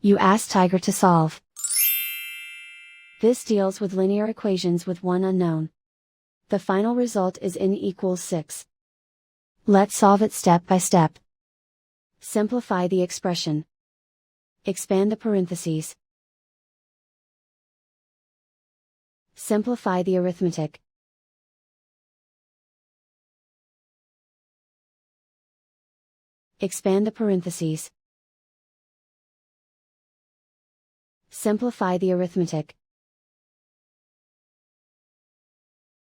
You ask Tiger to solve. This deals with linear equations with one unknown. The final result is n equals 6. Let's solve it step by step. Simplify the expression. Expand the parentheses. Simplify the arithmetic. Expand the parentheses. Simplify the arithmetic.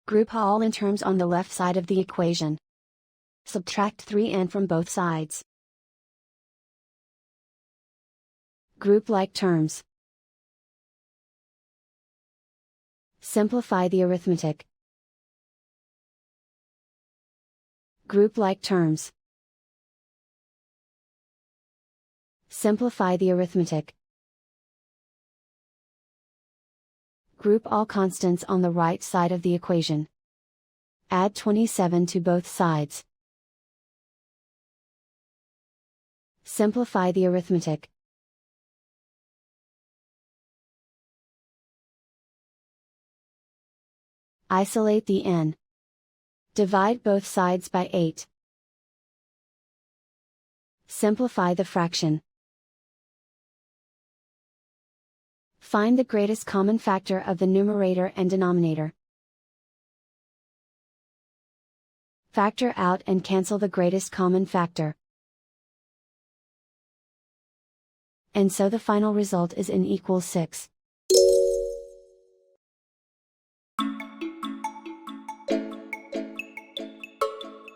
Group all in terms on the left side of the equation. Subtract 3n from both sides. Group like terms. Simplify the arithmetic. Group like terms. Simplify the arithmetic. Group all constants on the right side of the equation. Add 27 to both sides. Simplify the arithmetic. Isolate the n. Divide both sides by 8. Simplify the fraction. Find the greatest common factor of the numerator and denominator. Factor out and cancel the greatest common factor. And so the final result is n equals 6.